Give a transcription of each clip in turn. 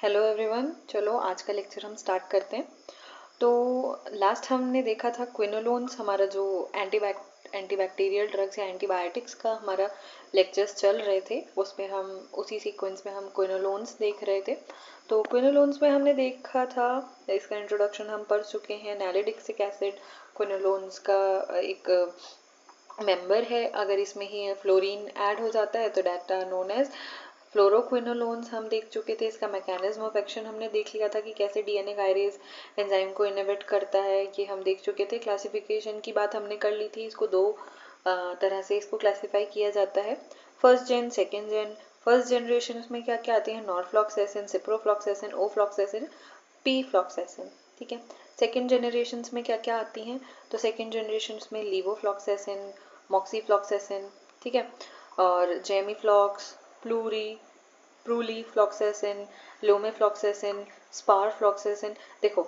Hello everyone, चलो आज का लेक्चर हम स्टार्ट करते हैं। तो लास्ट हमने देखा था क्विनोलोन्स, हमारा जो एंटीबैक्टीरियल ड्रग्स या एंटीबायोटिक्स का हमारा लेक्चर्स चल रहे थे, उसमें हम उसी सीक्वेंस में हम क्विनोलोन्स देख रहे थे। तो क्विनोलोन्स में हमने देखा था, इसका इंट्रोडक्शन हम पढ़ चुके हैं। नैलिडिक्सिक एसिड क्विनोलोन्स का एक मेंबर है। अगर इसमें ही फ्लोरीन ऐड हो जाता है तो that are known as fluoroquinolones हम देख चुके थे। इसका मैकेनिज्म ऑफ एक्शन हमने देख लिया था कि कैसे डीएनए काइरेज एंजाइम को इनहिबिट करता है, ये हम देख चुके थे। क्लासिफिकेशन की बात हमने कर ली थी। इसको दो तरह से इसको क्लासिफाई किया जाता है, फर्स्ट जेन, सेकेंड जेन। फर्स्ट जनरेशन उसमें क्या क्या आते हैं? नॉरफ्लॉक्सेसिन, सिप्रोफ्लॉक्सेसिन, ओफ्लॉक्सेसिन, पी फ्लॉक्सेसिन। ठीक है। सेकेंड जनरेशन में क्या क्या आती हैं? तो सेकेंड जनरेशन में लीवोफ्लॉक्सेसिन, मॉक्सीफ्लॉक्सेसिन, ठीक है, और जेमीफ्लॉक्स, प्रूली फ्लॉक्सेसिन, लोमेफ्लॉक्सेसिन, स्पारफ्लॉक्सेसिन। देखो,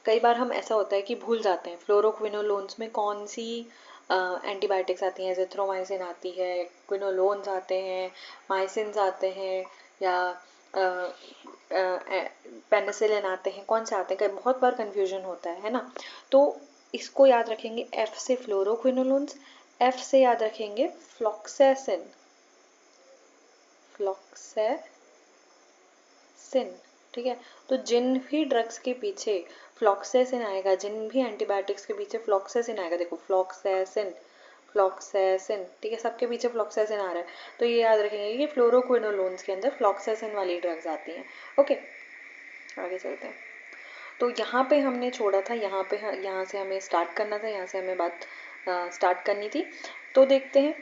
कई बार हम ऐसा होता है कि भूल जाते हैं फ्लोरोक्विनोलोन्स में कौन सी एंटीबायोटिक्स आती हैं। एजिथ्रोमाइसिन आती है, क्विनोलोन्स आते हैं, माइसिन्स आते हैं, या पेनिसिलिन आते हैं, कौन से आते हैं? कई बहुत बार कंफ्यूजन होता है ना। तो इसको याद रखेंगे, एफ से फ्लोरोक्विनोलोन्स, एफ से याद रखेंगे फ्लॉक्सेसिन, ठीक है। तो जिन भी ड्रग्स के पीछे फ्लॉक्सेसिन आएगा, जिन भी एंटीबायोटिक्स के पीछे फ्लॉक्सेसिन आएगा, देखो फ्लॉक्सेसिन, ठीक है, सबके पीछे फ्लॉक्सेसिन आ रहा है, तो ये याद रखेंगे कि फ्लोरोक्विनोलोन्स के अंदर फ्लॉक्सेसिन वाली ड्रग्स आती हैं। ओके, आगे चलते हैं। तो यहाँ पे हमने छोड़ा था, यहाँ से हमें स्टार्ट करना था, यहाँ से हमें बात स्टार्ट करनी थी। तो देखते हैं,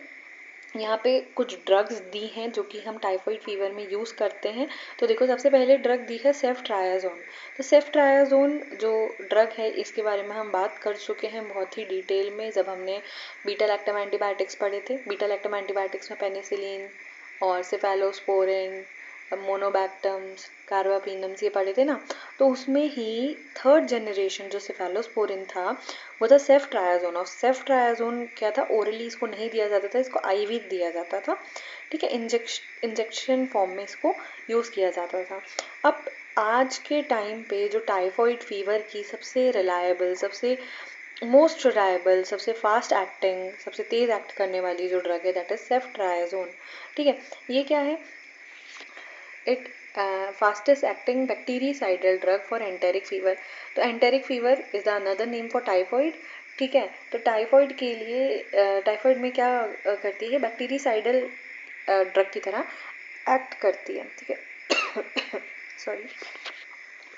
यहाँ पे कुछ ड्रग्स दी हैं जो कि हम टाइफाइड फीवर में यूज़ करते हैं। तो देखो, सबसे पहले ड्रग दी है सेफ्ट्रायाजोन। तो सेफ्ट्रायाजोन जो ड्रग है, इसके बारे में हम बात कर चुके हैं बहुत ही डिटेल में जब हमने बीटा लैक्टम एंटीबायोटिक्स पढ़े थे। बीटा लैक्टम एंटीबायोटिक्स में पेनिसिलिन और सेफेलोस्पोरिन, मोनोबैक्टम्स, कार्बापिनम्स, ये पढ़े थे ना। तो उसमें ही थर्ड जनरेशन जो सेफेलोस्पोरिन था वो था सेफ्ट्रायाजोन। और सेफ्ट्रायाजोन क्या था? ओरली इसको नहीं दिया जाता था, इसको आईवी दिया जाता था, ठीक है। इंजेक्शन फॉर्म में इसको यूज़ किया जाता था। अब आज के टाइम पे जो टाइफॉइड फीवर की सबसे रिलायबल, सबसे मोस्ट रिलायबल, सबसे फास्ट एक्टिंग, सबसे तेज़ एक्ट करने वाली जो ड्रग है, दैट इज सेफ्ट्रायाजोन, ठीक है। ये क्या है? It fastest acting bactericidal drug for enteric fever। तो enteric fever is the another name for typhoid, ठीक है। तो टाइफॉइड के लिए टाइफॉइड में क्या करती है? बैक्टीरिसाइडल ड्रग की तरह एक्ट करती है, ठीक है। सॉरी।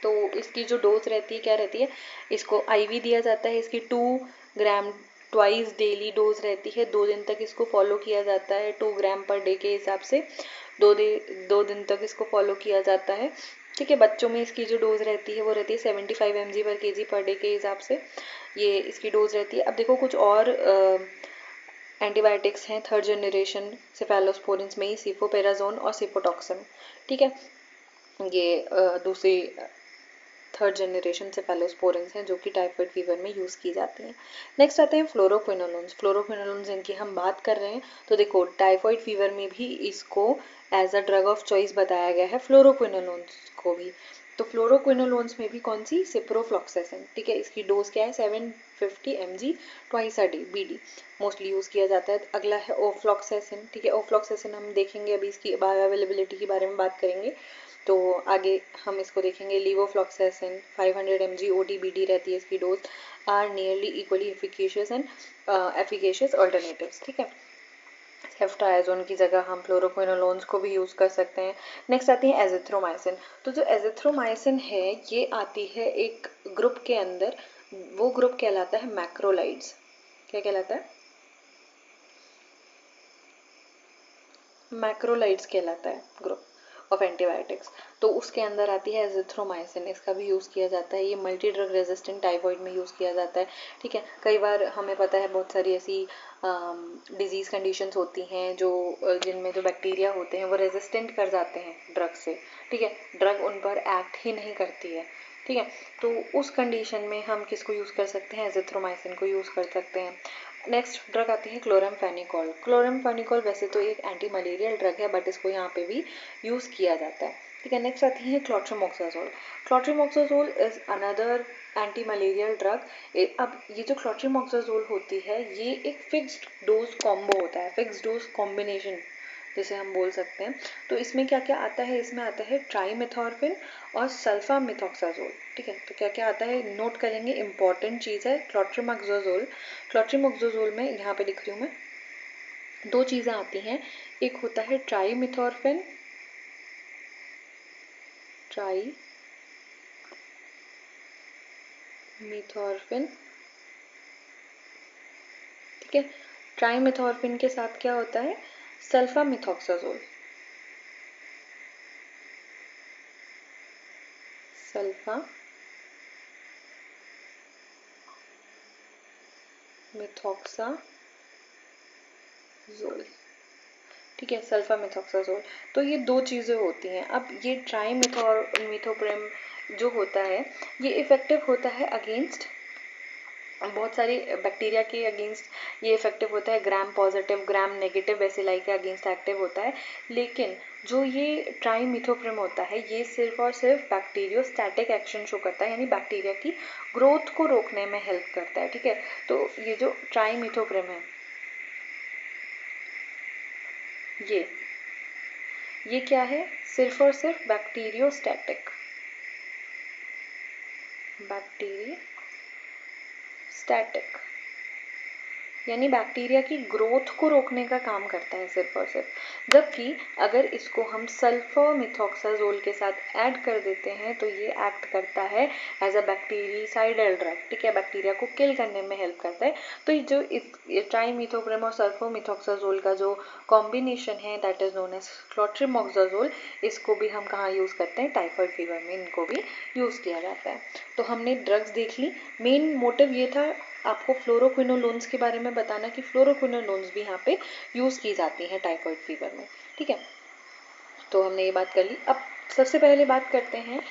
तो इसकी जो डोज रहती है, क्या रहती है? इसको आईवी दिया जाता है, इसकी 2 ग्राम ट्वाइस डेली डोज रहती है। 2 दिन तक इसको फॉलो किया जाता है, 2 ग्राम पर डे के हिसाब से 2 दिन तक इसको फॉलो किया जाता है, ठीक है। बच्चों में इसकी जो डोज रहती है वो रहती है 75 mg पर केजी पर डे के हिसाब से, ये इसकी डोज रहती है। अब देखो, कुछ और एंटीबायोटिक्स हैं थर्ड जनरेशन सेफेलोस्पोरिन्स में ही, सिफोपेराजोन और सिफोटॉक्सन, ठीक है। ये दूसरी थर्ड जनरेशन सेफेलोस्पोरिन्स हैं जो कि टाइफाइड फीवर में यूज़ की जाती हैं। नेक्स्ट आते हैं फ्लोरोक्विनोलोन्स। फ्लोरोक्विनोलोन्स जिनकी हम बात कर रहे हैं, तो देखो, टाइफाइड फीवर में भी इसको as a drug of choice बताया गया है, फ्लोरोक्विनोलोन्स को भी। तो फ्लोरोक्विनोलोन्स में भी कौन सी? सिप्रोफ्लॉक्सेसिन, ठीक है। इसकी डोज क्या है? 750 mg twice a day, BD mostly use किया जाता है। अगला है ओफ्लॉक्सेसिन, ठीक है। ओफ्लॉक्सेसिन हम देखेंगे, अभी इसकी बायो अवेलेबिलिटी के बारे में बात करेंगे, तो आगे हम इसको देखेंगे। लीवोफ्लॉक्सेसिन 500 mg ODBD रहती है इसकी dose, are nearly equally efficacious and efficacious alternatives, ठीक है। सेफ्ट्रायाजोन की जगह हम फ्लोरोक्विनोलोन्स को भी यूज़ कर सकते हैं। नेक्स्ट आती है एजिथ्रोमाइसिन। तो जो एजिथ्रोमाइसिन है, ये आती है एक ग्रुप के अंदर, वो ग्रुप कहलाता है मैक्रोलाइड्स। क्या कहलाता है? मैक्रोलाइड्स कहलाता है ग्रुप ऑफ एंटीबायोटिक्स। तो उसके अंदर आती है एजिथ्रोमाइसिन, इसका भी यूज़ किया जाता है। ये मल्टी ड्रग रेजिस्टेंट टाइफॉइड में यूज़ किया जाता है, ठीक है। कई बार हमें पता है बहुत सारी ऐसी डिजीज़ कंडीशंस होती हैं जो जिनमें जो बैक्टीरिया होते हैं वो रेजिस्टेंट कर जाते हैं ड्रग से, ठीक है। ड्रग उन पर एक्ट ही नहीं करती है, ठीक है। तो उस कंडीशन में हम किसको यूज़ कर सकते हैं? एजिथ्रोमाइसिन को यूज़ कर सकते हैं। नेक्स्ट ड्रग आती है क्लोरामफेनिकोल। क्लोरामफेनिकोल वैसे तो एक एंटी मलेरियल ड्रग है, बट इसको यहाँ पे भी यूज़ किया जाता है, ठीक है। नेक्स्ट आती है clotrimoxazole. Clotrimoxazole is another anti malarial drug. अब ये जो क्लोट्रिमोक्साजोल होती है ये एक फिक्स्ड डोज कॉम्बो होता है, फिक्स्ड डोज कॉम्बिनेशन जैसे हम बोल सकते हैं। तो इसमें क्या क्या आता है, इसमें आता है ट्राइमेथॉर्फिन और सल्फामेथॉक्साजोल, ठीक है। तो क्या क्या आता है नोट करेंगे, इंपॉर्टेंट चीज़ है क्लोट्रिमोक्साजोल। क्लोट्रिमोक्साजोल में यहाँ पे लिख रही हूँ मैं, दो चीज़ें आती हैं, एक होता है ट्राइमेथॉर्फिन, ट्राइमेथॉर्फिन, ठीक है। ट्राइमेथॉर्फिन के साथ क्या होता है, सल्फामेथॉक्साजोल, सल्फामेथॉक्साजोल, ठीक है, सल्फामेथॉक्साजोल। तो ये दो चीज़ें होती हैं। अब ये ट्राइमेथोप्रेम जो होता है ये इफेक्टिव होता है अगेंस्ट बहुत सारी बैक्टीरिया के अगेंस्ट ये इफेक्टिव होता है, gram positive gram negative bacilli के अगेंस्ट एक्टिव होता है। लेकिन जो ये ट्राइमिथोप्रिम होता है ये सिर्फ और सिर्फ बैक्टीरियोस्टैटिक एक्शन शो करता है, यानी बैक्टीरिया की ग्रोथ को रोकने में हेल्प करता है, ठीक है। तो ये जो ट्राइमिथोप्रिम है ये क्या है, सिर्फ और सिर्फ बैक्टीरियोस्टैटिक यानी बैक्टीरिया की ग्रोथ को रोकने का काम करता है सिर्फ और सिर्फ। जबकि अगर इसको हम सल्फामेथॉक्साजोल के साथ ऐड कर देते हैं तो ये एक्ट करता है एज अ बैक्टीरिसाइडल ड्रग, ठीक है, बैक्टीरिया को किल करने में हेल्प करता है। तो ये जो ट्राइमिथोप्रिम और सल्फामेथॉक्साजोल का जो कॉम्बिनेशन है दैट इज नोन एज क्लोट्रिमोक्साजोल, इसको भी हम कहाँ यूज़ करते हैं, टाइफाइड फीवर में इनको भी यूज़ किया जाता है। तो हमने ड्रग्स देख ली। मेन मोटिव ये था आपको फ्लोरोक्विनोलोन्स के बारे में बताना कि फ्लोरोक्विनोलोन्स भी यहाँ पे यूज़ की जाती हैं टाइफाइड फीवर में, ठीक है। तो हमने ये बात कर ली। अब सबसे पहले बात करते हैं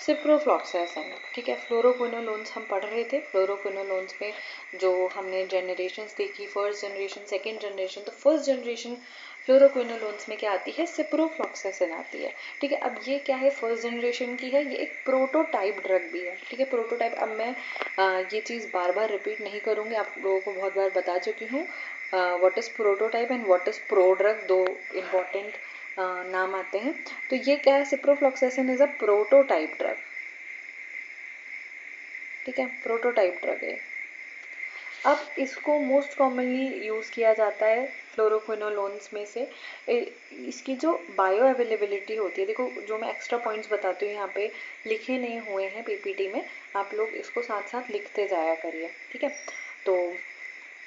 सिप्रोफ्लॉक्सासिन, ठीक है। फ्लोरोक्विनोलोन्स हम पढ़ रहे थे, फ्लोरोक्विनोलोन्स में जो हमने जनरेशन्स देखी, फर्स्ट जनरेशन सेकेंड जनरेशन, तो फर्स्ट जनरेशन फ्लोरोक्विनोलोन्स में क्या आती है, सिप्रोफ्लॉक्सासिन आती है, ठीक है। अब ये क्या है, फर्स्ट जनरेशन की है, ये एक प्रोटोटाइप ड्रग भी है, ठीक है, प्रोटोटाइप। अब मैं ये चीज़ बार बार रिपीट नहीं करूँगी, आप लोगों को बहुत बार बता चुकी हूँ what is prototype and what is pro drug, दो इम्पॉर्टेंट नाम आते हैं। तो ये क्या है, ciprofloxacin is a prototype drug, ठीक है, प्रोटोटाइप ड्रग है। अब इसको मोस्ट कॉमनली यूज़ किया जाता है फ्लोरोक्विनोलोन्स में से। इसकी जो बायो अवेलेबिलिटी होती है, देखो जो मैं एक्स्ट्रा पॉइंट्स बताती हूँ यहाँ पे लिखे नहीं हुए हैं पीपीटी में, आप लोग इसको साथ साथ लिखते जाया करिए, ठीक है। तो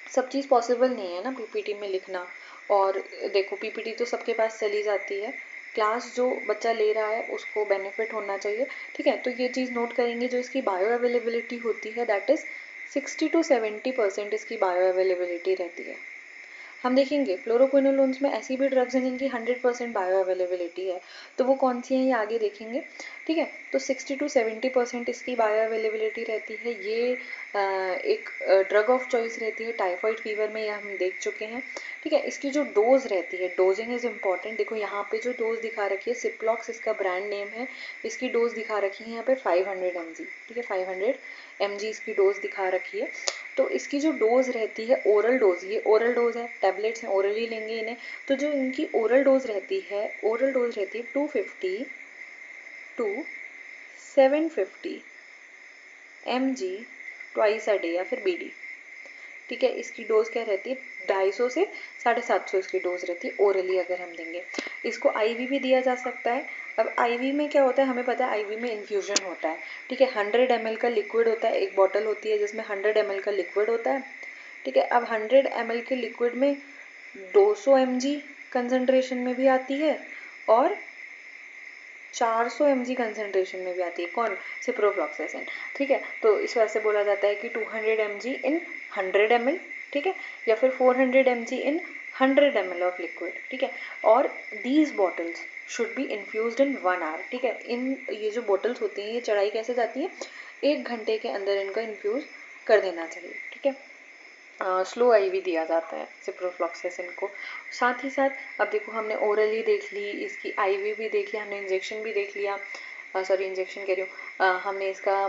सब चीज़ पॉसिबल नहीं है ना पीपीटी में लिखना, और देखो पीपीटी तो सबके पास चली जाती है, क्लास जो बच्चा ले रहा है उसको बेनिफिट होना चाहिए, ठीक है। तो ये चीज़ नोट करेंगे, जो इसकी बायो अवेलेबिलिटी होती है दैट इज़ 60 to 70% इसकी बायो अवेलेबिलिटी रहती है। हम देखेंगे फ्लोरोक्विनोलोन्स में ऐसी भी ड्रग्स हैं जिनकी 100% बायो अवेलेबिलिटी है, तो वो कौन सी हैं ये आगे देखेंगे, ठीक है। तो 60 to 70% इसकी बायो अवेलेबिलिटी रहती है। ये एक ड्रग ऑफ चॉइस रहती है टाइफाइड फीवर में, यह हम देख चुके हैं, ठीक है। इसकी जो डोज रहती है, डोजिंग इज इम्पॉर्टेंट। देखो यहाँ पे जो डोज दिखा रखी है, सिप्लॉक्स इसका ब्रांड नेम है, इसकी डोज दिखा रखी है यहाँ पे 500 mg, ठीक है, 500 mg इसकी डोज दिखा रखी है। तो इसकी जो डोज रहती है, ओरल डोज, ये ओरल डोज है, टैबलेट्स हैं, ओरली लेंगे इन्हें, तो जो इनकी ओरल डोज रहती है 250 to 750 mg twice a day या फिर बीडी, ठीक है। इसकी डोज क्या रहती है, 250 से 750 इसकी डोज रहती है ओरली अगर हम देंगे। इसको आईवी भी दिया जा सकता है। अब आईवी में क्या होता है, हमें पता है आईवी में इन्फ्यूजन होता है, ठीक है। 100 ml का लिक्विड होता है, एक बॉटल होती है जिसमें 100 ml का लिक्विड होता है, ठीक है। अब 100 ml के लिक्विड में 200 mg कंसनट्रेशन में भी आती है और 400 mg कंसनट्रेशन में भी आती है, कौन, सिप्रोफ्लॉक्सासिन, ठीक है। तो इस वजह से बोला जाता है कि 200 mg इन 100 ml, ठीक है, या फिर 400 mg in 100 ml of liquid, ठीक है। और these bottles should be infused in 1 hour, ठीक है। इन ये जो बॉटल्स होती हैं ये चढ़ाई कैसे जाती है, 1 घंटे के अंदर इनको इन्फ्यूज कर देना चाहिए, ठीक है। स्लो आईवी दिया जाता है सिप्रोफ्लॉक्सासिन को। साथ ही साथ अब देखो हमने ओरली देख ली, इसकी आईवी भी देख लिया, हमने इंजेक्शन भी देख लिया, सॉरी इंजेक्शन कह रही हूँ, हमने इसका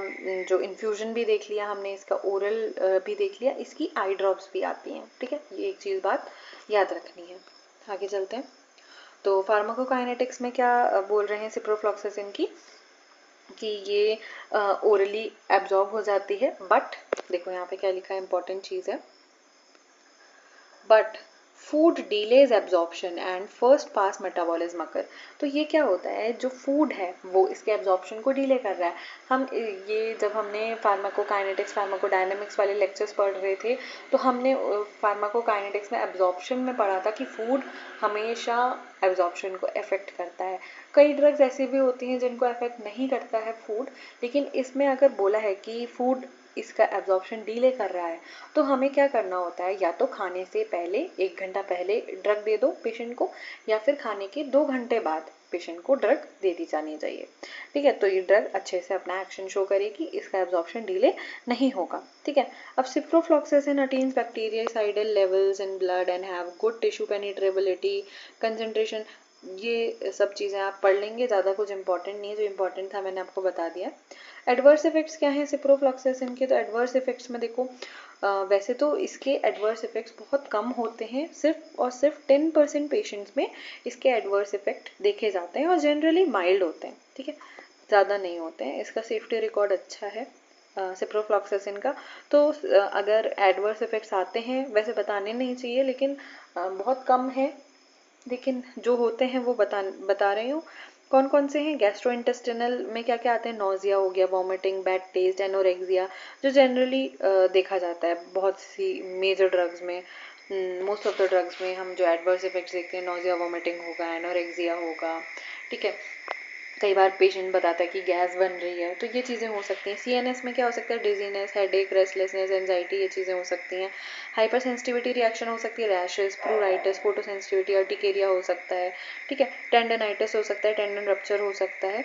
जो इन्फ्यूजन भी देख लिया, हमने इसका ओरल भी देख लिया, इसकी आई ड्रॉप्स भी आती हैं। ठीक है, ये एक चीज़ बात याद रखनी है। आगे चलते हैं। तो फार्माकोकाइनेटिक्स में क्या बोल रहे हैं सिप्रोफ्लॉक्सासिन की, कि ये ओरली एब्जॉर्ब हो जाती है, बट देखो यहाँ पे क्या लिखा है, इंपॉर्टेंट चीज़ है, but food delays absorption and first pass metabolism occur. तो ये क्या होता है, जो फूड है वो इसके एब्जॉर्प्शन को डिले कर रहा है। हम ये जब हमने फार्माकोकाइनेटिक्स फार्माकोडायनेमिक्स वाले लेक्चर्स पढ़ रहे थे, तो हमने फार्माकोकाइनेटिक्स में एब्जॉर्प्शन में पढ़ा था कि फूड हमेशा एब्जॉर्प्शन को अफेक्ट करता है। कई ड्रग्स ऐसी भी होती हैं जिनको अफेक्ट नहीं करता है फूड, लेकिन इसमें अगर बोला है कि फूड इसका एब्जॉर्प्शन डिले कर रहा है, तो हमें क्या करना होता है, या तो खाने से पहले 1 घंटा पहले ड्रग दे दो पेशेंट को, या फिर खाने के 2 घंटे बाद पेशेंट को ड्रग दे दी जानी चाहिए। ठीक है, तो ये ड्रग अच्छे से अपना एक्शन शो करेगी, इसका एब्जॉर्प्शन डिले नहीं होगा। ठीक है, अब ciprofloxacin attains bactericidal levels in blood and have good tissue penetrability concentration. ये सब चीज़ें आप पढ़ लेंगे, ज़्यादा कुछ इंपॉर्टेंट नहीं है, जो इंपॉर्टेंट था मैंने आपको बता दिया। एडवर्स इफेक्ट्स क्या हैं सिप्रोफ्लॉक्सासिन के, तो एडवर्स इफेक्ट्स में देखो वैसे तो इसके एडवर्स इफेक्ट्स बहुत कम होते हैं, सिर्फ और सिर्फ 10% पेशेंट्स में इसके एडवर्स इफेक्ट देखे जाते हैं और जनरली माइल्ड होते हैं। ठीक है, ज़्यादा नहीं होते हैं। इसका सेफ्टी रिकॉर्ड अच्छा है सिप्रोफ्लॉक्सासिन का। तो अगर एडवर्स इफेक्ट्स आते हैं, वैसे बताने नहीं चाहिए, लेकिन बहुत कम है, लेकिन जो होते हैं वो बता रही हूँ। कौन कौन से हैं, गैस्ट्रो इंटेस्टिनल में क्या क्या आते हैं, नोजिया हो गया, वॉमिटिंग, बैड टेस्ट, एनोरेक्सिया, जो जनरली देखा जाता है बहुत सी मेजर ड्रग्स में। मोस्ट ऑफ द ड्रग्स में हम जो एडवर्स इफेक्ट्स देखते हैं, नोजिया वॉमिटिंग होगा, एनोरेक्सिया होगा। ठीक है, कई बार पेशेंट बताता है कि गैस बन रही है, तो ये चीज़ें हो सकती हैं। सीएनएस में क्या हो सकता है, डिजीनेस, हेडेक, रेस्टलेसनेस, एंजाइटी, ये चीज़ें हो सकती हैं। हाइपर सेंसिटिविटी रिएक्शन हो सकती है, रैशेस, प्लूराइटिस, फोटो सेंसिटिविटी, अर्टिकेरिया हो सकता है। ठीक है, टेंडनाइटिस हो सकता है, टेंडन रप्चर हो सकता है।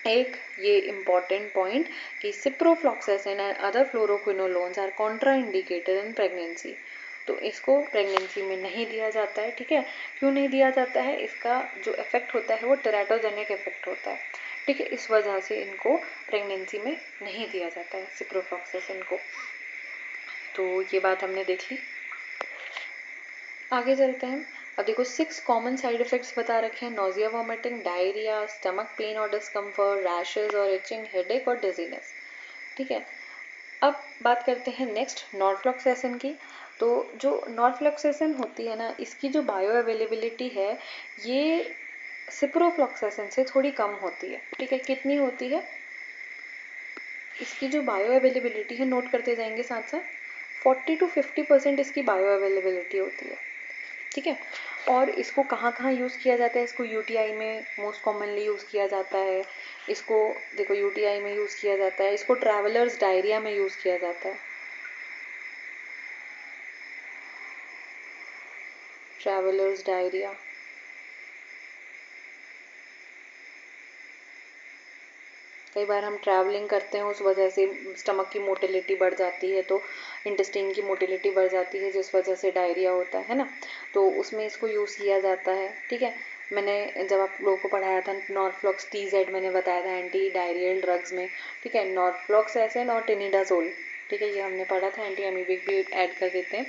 एक ये इम्पॉर्टेंट पॉइंट कि ciprofloxacin and other fluoroquinolones are contraindicated in pregnancy. तो इसको प्रेगनेंसी में नहीं दिया जाता है। ठीक है, क्यों नहीं दिया जाता है, इसका जो इफेक्ट होता है वो टेराटोजेनिक इफेक्ट होता है। ठीक है, इस वजह से इनको प्रेगनेंसी में नहीं दिया जाता है सिप्रोफ्लॉक्सासिन को। तो ये बात हमने देख ली। आगे चलते हैं। अब देखो 6 कॉमन साइड इफेक्ट्स बता रखे हैं, nausea, vomiting, diarrhoea, stomach pain और डिस्कम्फर्ट, रैशेज और इचिंग, हेडेक और डिजीनेस। ठीक है, अब बात करते हैं नेक्स्ट नॉरफ्लॉक्सासिन की। तो जो नॉरफ्लॉक्सासिन होती है ना, इसकी जो बायो अवेलेबिलिटी है ये सिप्रोफ्लॉक्सासिन से थोड़ी कम होती है। ठीक है, कितनी होती है, इसकी जो बायो अवेलेबिलिटी है, नोट करते जाएंगे साथ साथ, 40 to 50% इसकी बायो अवेलेबिलिटी होती है। ठीक है, और इसको कहाँ कहाँ यूज़ किया जाता है, इसको यूटीआई में मोस्ट कॉमनली यूज़ किया जाता है। इसको देखो यूटीआई में यूज़ किया जाता है, इसको ट्रैवलर्स डायरिया में यूज़ किया जाता है। ट्रैवलर्स डायरिया, कई बार हम ट्रैवलिंग करते हैं, उस वजह से स्टमक की मोटिलिटी बढ़ जाती है, तो इंटेस्टाइन की मोटिलिटी बढ़ जाती है, जिस वजह से डायरिया होता है ना, तो उसमें इसको यूज़ किया जाता है। ठीक है, मैंने जब आप लोगों को पढ़ाया था नॉरफ्लॉक्स TZ मैंने बताया था एंटी डायरियल ड्रग्स में। ठीक है, नॉरफ्लॉक्सासिन और टेनिडाजोल। ठीक है, ये हमने पढ़ा था, एंटी एमीबिक भी ऐड कर देते हैं।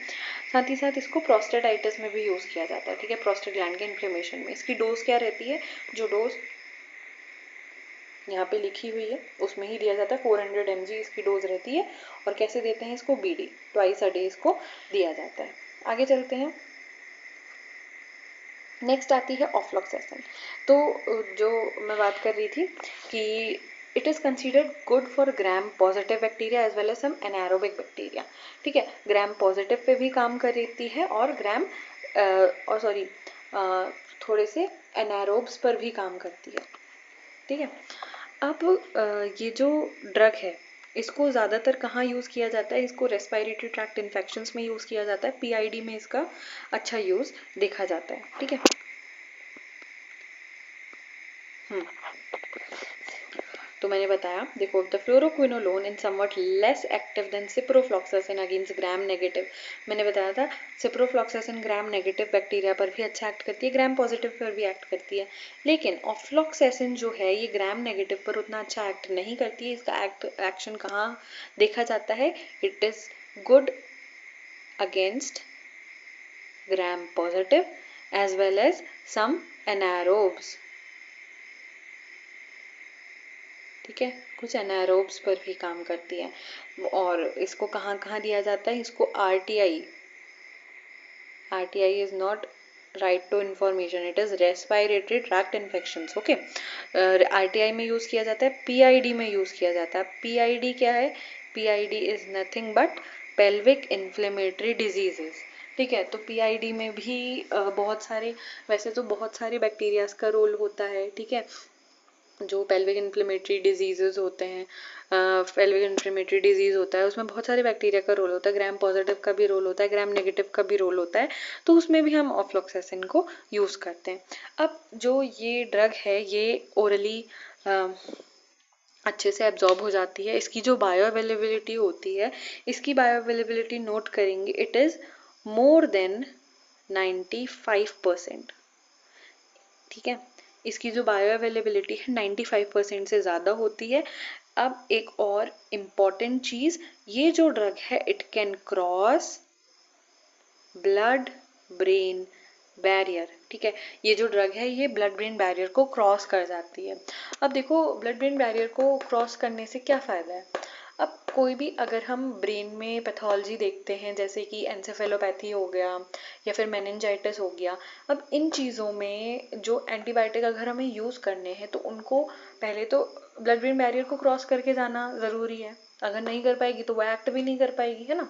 साथ ही साथ इसको प्रोस्टेटाइटिस में भी यूज़ किया जाता है। ठीक है, प्रोस्टेट ग्लैंड के इन्फ्लेमेशन में। इसकी डोज क्या रहती है, जो डोज यहाँ पे लिखी हुई है उसमें ही दिया जाता है, 400 mg इसकी डोज रहती है। और कैसे देते हैं इसको, BD, ट्वाइस अ डे इसको दिया जाता है। आगे चलते हैं, नेक्स्ट आती है ऑफ्लॉक्सासिन। तो जो मैं बात कर रही थी कि it is considered good for gram positive bacteria as well as some anaerobic bacteria. ठीक है, ग्राम पॉजिटिव पे भी काम करती है और ग्राम और सॉरी थोड़े से एनारोब्स पर भी काम करती है। ठीक है, अब ये जो ड्रग है इसको ज़्यादातर कहाँ यूज़ किया जाता है, इसको रेस्पिरेटरी ट्रैक्ट इन्फेक्शंस में यूज़ किया जाता है, PID में इसका अच्छा यूज़ देखा जाता है। ठीक है, तो मैंने बताया देखो the fluoroquinolone in somewhat less active than ciprofloxacin against gram negative. मैंने बताया था सिप्रोफ्लॉक्सासिन ग्राम नेगेटिव बैक्टीरिया पर भी अच्छा एक्ट करती है, ग्राम पॉजिटिव पर भी एक्ट करती है, लेकिन ऑफ्लॉक्सासिन जो है ये ग्राम नेगेटिव पर उतना अच्छा एक्ट नहीं करती है। इसका एक्शन कहाँ देखा जाता है? It is good against gram positive as well as some anaerobes. ठीक है, कुछ एनारोब्स पर भी काम करती है। और इसको कहाँ कहाँ दिया जाता है? इसको RTI is not right to information, it is respiratory tract infections. Okay, RTI में यूज किया जाता है, पीआईडी में यूज किया जाता है। पीआईडी क्या है? PID is nothing but pelvic inflammatory diseases. ठीक है, तो पीआईडी में भी बहुत सारे, वैसे तो बहुत सारे बैक्टीरियाज का रोल होता है। ठीक है, जो पेल्विक इन्फ्लेमेटरी डिजीजेज होते हैं, पेल्विक इन्फ्लेमेटरी डिजीज होता है उसमें बहुत सारे बैक्टीरिया का रोल होता है, ग्राम पॉजिटिव का भी रोल होता है, ग्राम नेगेटिव का भी रोल होता है, तो उसमें भी हम ऑफ्लॉक्सासिन को यूज करते हैं। अब जो ये ड्रग है ये ओरली अच्छे से एब्जॉर्ब हो जाती है। इसकी जो बायो अवेलेबिलिटी होती है, इसकी बायो अवेलेबिलिटी नोट करेंगे, इट इज मोर देन 95%। ठीक है, इसकी जो बायो अवेलेबिलिटी है 95% से ज़्यादा होती है। अब एक और इम्पॉर्टेंट चीज़, ये जो ड्रग है it can cross blood brain barrier. ठीक है, ये जो ड्रग है ये ब्लड ब्रेन बैरियर को क्रॉस कर जाती है। अब देखो ब्लड ब्रेन बैरियर को क्रॉस करने से क्या फ़ायदा है? अब कोई भी अगर हम ब्रेन में पैथोलॉजी देखते हैं, जैसे कि एंसेफेलोपैथी हो गया या फिर मेनिंजाइटिस हो गया, अब इन चीज़ों में जो एंटीबायोटिक अगर हमें यूज़ करने हैं तो उनको पहले तो ब्लड ब्रेन बैरियर को क्रॉस करके जाना ज़रूरी है। अगर नहीं कर पाएगी तो वह एक्ट भी नहीं कर पाएगी, है ना।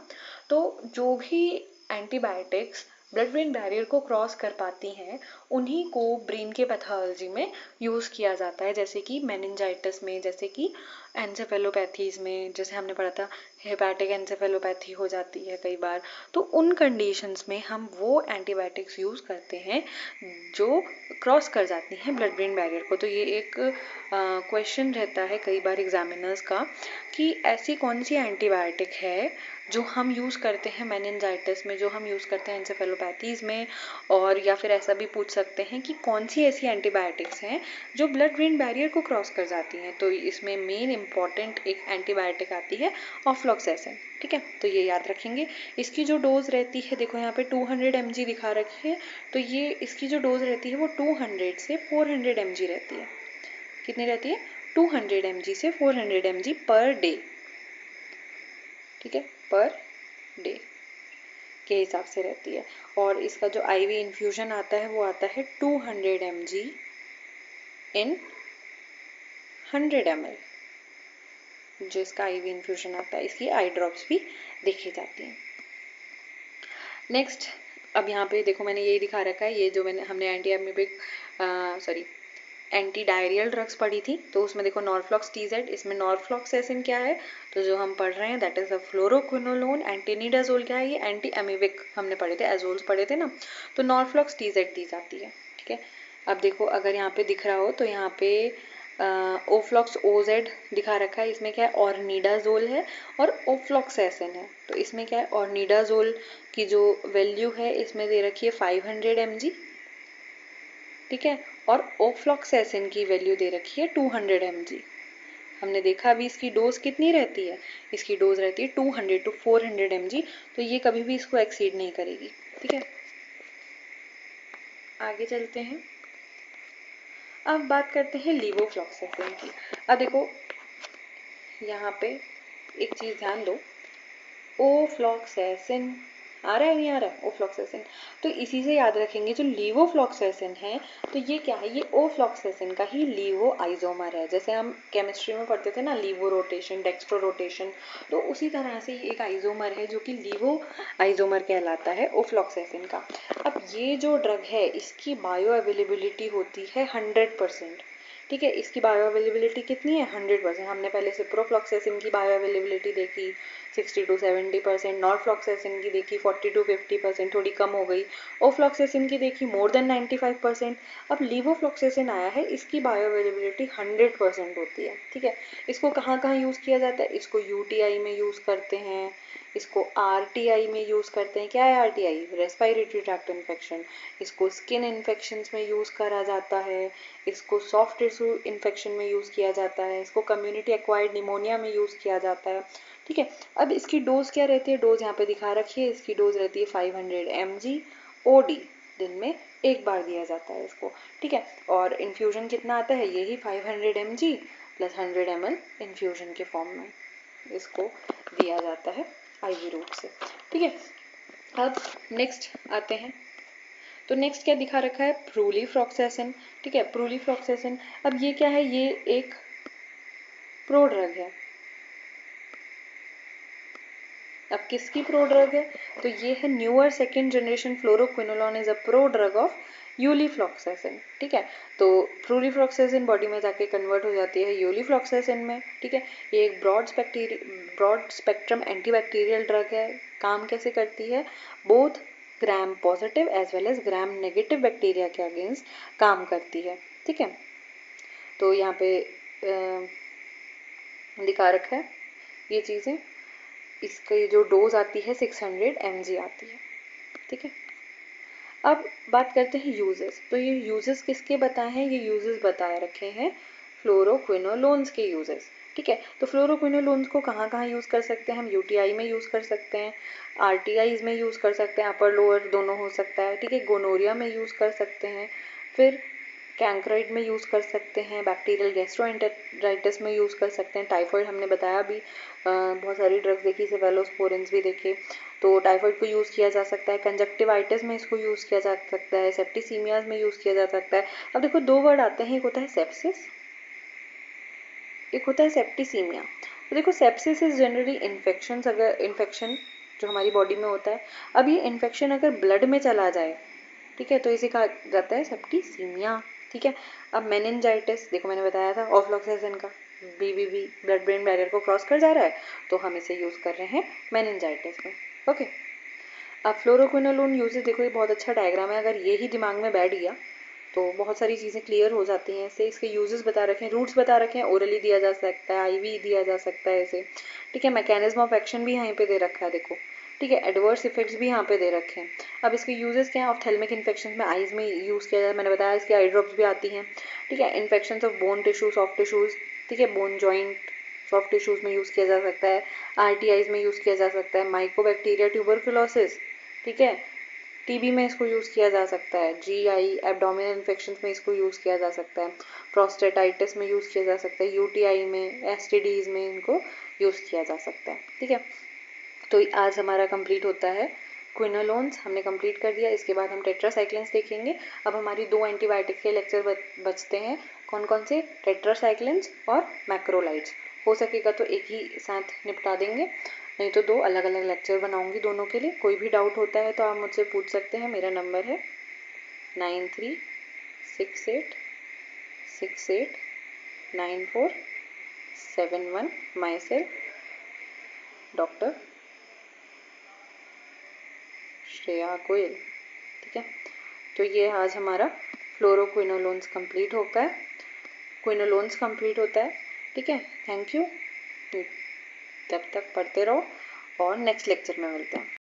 तो जो भी एंटीबायोटिक्स ब्लड ब्रेन बैरियर को क्रॉस कर पाती हैं उन्हीं को ब्रेन के पैथोलॉजी में यूज़ किया जाता है, जैसे कि मेनिंजाइटिस में, जैसे कि एंसेफेलोपैथीज में, जैसे हमने पढ़ा था हेपेटिक एंसेफेलोपैथी हो जाती है कई बार। तो उन कंडीशंस में हम वो एंटीबायोटिक्स यूज़ करते हैं जो क्रॉस कर जाती हैं ब्लड ब्रेन बैरियर को। तो ये एक क्वेश्चन रहता है कई बार एग्जामिनर्स का कि ऐसी कौन सी एंटीबायोटिक है जो हम यूज़ करते हैं मेनिंजाइटिस में, जो हम यूज़ करते हैं एंसेफेलोपैथीज में, और या फिर ऐसा भी पूछ सकते हैं कि कौन सी ऐसी एंटीबायोटिक्स हैं जो ब्लड ब्रेन बैरियर को क्रॉस कर जाती हैं। तो इसमें मेन इंपॉर्टेंट एक एंटीबायोटिक आती है ऑफ्लॉक्सासिन। ठीक है, तो ये याद रखेंगे। इसकी जो डोज रहती है, देखो यहाँ पे 200 mg दिखा रखी है, तो ये इसकी जो डोज रहती है वो 200 से 400 mg रहती है। कितनी रहती है? 200 mg से 400 mg पर डे। ठीक है, पर डे के हिसाब से रहती है। और इसका जो आईवी इन्फ्यूजन आता है वो आता है 200 mg इन 100 ml, जो इसका आईवी इन्फ्यूजन आता है। इसकी आई ड्रॉप्स भी देखी जाती हैं। नेक्स्ट, अब यहाँ पे देखो मैंने यही दिखा रखा है, ये जो हमने anti amoebic anti diarrhoeal drugs पढ़ी थी, तो उसमें देखो नॉर्फ्लॉक्स टीजेड, इसमें नॉर्फ्लॉक्सासिन क्या है, तो जो हम पढ़ रहे हैं दैट इज अ फ्लोरोक्विनोलोन। एंटीनिडाजोल क्या है? ये एंटी एमीबिक हमने पढ़े थे, एजोल्स पढ़े थे ना, तो नॉर्फ्लॉक्स टीजेड दी जाती है। ठीक है, अब देखो अगर यहाँ पे दिख रहा हो तो यहाँ पे ओफ्लॉक्स ओजेड दिखा रखा है, इसमें क्या है? ऑर्निडाजोल है और ओफ्लॉक्सासिन है। तो इसमें क्या है? ऑर्निडाजोल की जो वैल्यू है इसमें दे रखी है 500 mg। ठीक है, और ओफ्लॉक्सासिन की वैल्यू दे रखी है 200 mg। हमने देखा अभी इसकी डोज कितनी रहती है, इसकी डोज रहती है 200 to 400 mg, तो ये कभी भी इसको एक्सीड नहीं करेगी। ठीक है, आगे चलते हैं। अब बात करते हैं लीवोफ्लॉक्सासिन की। अब देखो यहाँ पे एक चीज ध्यान दो, ओफ्लॉक्सासिन आ रहा है नहीं आ रहा है? ओफ्लॉक्सासिन, तो इसी से याद रखेंगे जो लीवोफ्लॉक्सासिन है तो ये क्या है? ये ओफ्लॉक्सासिन का ही लीवो आइसोमर है। जैसे हम केमिस्ट्री में पढ़ते थे ना लीवो रोटेशन, डेक्स्ट्रो रोटेशन, तो उसी तरह से ये एक आइसोमर है जो कि लीवो आइसोमर कहलाता है ओफ्लॉक्सासिन का। अब ये जो ड्रग है इसकी बायो अवेलेबिलिटी होती है 100%। ठीक है, इसकी बायो अवेलेबिलिटी कितनी है 100%। हमने पहले सिप्रोफ्लॉक्सासिन की बायो अवेलेबिलिटी देखी 60 to 70%, नॉरफ्लॉक्सासिन की देखी 40 to 50%, थोड़ी कम हो गई। ओफ्लॉक्सासिन की देखी मोर देन 95%। अब लीवोफ्लॉक्सासिन आया है, इसकी बायो अवेलेबिलिटी 100% होती है। ठीक है, इसको कहाँ कहाँ यूज़ किया जाता है, इसको यूटीआई में यूज़ करते हैं, इसको आरटीआई में यूज़ करते हैं। क्या है आरटीआई, रेस्पिरेटरी ट्रैक्ट इन्फेक्शन। इसको स्किन इन्फेक्शंस में यूज़ करा जाता है, इसको सॉफ्ट टिश्यू इन्फेक्शन में यूज़ किया जाता है, इसको कम्युनिटी एक्वायर्ड निमोनिया में यूज़ किया जाता है। ठीक है, अब इसकी डोज क्या रहती है, डोज यहाँ पे दिखा रखी है, इसकी डोज रहती है 500 mg OD, दिन में एक बार दिया जाता है इसको। ठीक है, और इन्फ्यूजन कितना आता है, यही 500 mg प्लस 100 ml इन्फ्यूजन के फॉर्म में इसको दिया जाता है आईवी रूट से। ठीक है, अब नेक्स्ट आते हैं, तो नेक्स्ट क्या दिखा रखा है, प्रूलीफ्लॉक्सासिन। ठीक है, प्रूलीफ्लॉक्सासिन, अब ये क्या है, ये एक प्रोड्रग है। अब किसकी प्रोड्रग है, तो ये है newer second generation fluoroquinolone is a prodrug of ulifloxacin. ठीक है, तो प्रूलीफ्लॉक्सासिन बॉडी में जाके कन्वर्ट हो जाती है यूलीफ्लॉक्सासिन में। ठीक है, ये एक ब्रॉड स्पेक्ट्रम एंटीबैक्टीरियल ड्रग है। काम कैसे करती है, both gram positive as well as gram negative bacteria के अगेंस्ट काम करती है। ठीक है, तो यहाँ पे दिखा रखा है ये चीज़ें। इसकी जो डोज आती है 600 mg आती है। ठीक है, अब बात करते हैं यूजेस। तो ये यूजेस किसके बताए हैं, ये यूजेस बताए रखे हैं फ्लोरोक्विनोलोन्स के यूजेस। ठीक है, तो फ्लोरोक्विनोलोन्स को कहाँ कहाँ यूज़ कर सकते हैं हम, यूटीआई में यूज़ कर सकते हैं, आरटीआईज में यूज़ कर सकते हैं, अपर लोअर दोनों हो सकता है। ठीक है, गोनोरिया में यूज़ कर सकते हैं, फिर कैंक्राइड में यूज़ कर सकते हैं, बैक्टीरियल गैस्ट्रोएंटेराइटिस में यूज़ कर सकते हैं, टाइफाइड हमने बताया भी, बहुत सारी ड्रग्स देखी, सेफेलोस्पोरिन्स भी देखे, तो टाइफाइड को यूज़ किया जा सकता है। कंजक्टिवाइटिस में इसको यूज़ किया जा सकता है, सेप्टिसीमियाज में यूज़ किया जा सकता है। अब देखो दो वर्ड आते हैं, एक होता है सेप्सिस, एक होता है सेप्टिसीमिया। तो देखो सेप्सिस इज जनरली इन्फेक्शन, अगर इन्फेक्शन जो हमारी बॉडी में होता है, अब ये इन्फेक्शन अगर ब्लड में चला जाए, ठीक है, तो इसे कहा जाता है सेप्टिसीमिया। ठीक है, अब मेनिंजाइटिस, देखो मैंने बताया था ऑफ्लॉक्सासिन का बीबीबी ब्लड ब्रेन बैरियर को क्रॉस कर जा रहा है, तो हम इसे यूज़ कर रहे हैं मेनिंजाइटिस में। ओके, अब फ्लोरोक्विनोलोन यूजेस देखो, ये बहुत अच्छा डायग्राम है, अगर ये ही दिमाग में बैठ गया तो बहुत सारी चीज़ें क्लियर हो जाती हैं इससे। इसके यूजेस बता रखे हैं, रूट्स बता रखे हैं, ओरली दिया जा सकता है, आईवी दिया जा सकता है इसे। ठीक है, मैकेनिज्म ऑफ एक्शन भी यहीं पे दे रखा है देखो। ठीक है, एडवर्स इफेक्ट्स भी यहाँ पे दे रखे हैं। अब इसके यूजेस क्या है, ऑप्थेल्मिक इन्फेक्शन में आईज में यूज़ किया जाए, मैंने बताया इसकी आई ड्रॉप्स भी आती हैं। ठीक है, infection of bone tissue, soft tissues, ठीक है, बोन जॉइंट सॉफ्ट टिश्यूज़ में यूज़ किया जा सकता है, आरटीआईज में यूज़ किया जा सकता है, माइकोबैक्टीरिया ट्यूबरकुलोसिस, ठीक है, टीबी में इसको यूज़ किया जा सकता है, जीआई एब्डोमिनल इन्फेक्शन में इसको यूज़ किया जा सकता है, प्रोस्टेटाइटिस में यूज़ किया जा सकता है, यूटीआई में, एसटीडीज में इनको यूज़ किया जा सकता है। ठीक है, तो आज हमारा कंप्लीट होता है क्विनोलोन्स, हमने कंप्लीट कर दिया। इसके बाद हम टेट्रासाइक्लिन्स देखेंगे। अब हमारी दो एंटीबायोटिक के लेक्चर बचते हैं, कौन कौन से, टेट्रासाइक्लिन्स और मैक्रोलाइड्स। हो सकेगा तो एक ही साथ निपटा देंगे, नहीं तो दो अलग अलग लेक्चर बनाऊंगी दोनों के लिए। कोई भी डाउट होता है तो आप मुझसे पूछ सकते हैं, मेरा नंबर है 9368689471। My self doctor Shreya Goyal. ठीक है, तो ये आज हमारा फ्लोरोक्विनोलोन्स कंप्लीट होता है, क्विनोलोन्स कंप्लीट होता है। ठीक है, थैंक यू, तब तक पढ़ते रहो और नेक्स्ट लेक्चर में मिलते हैं।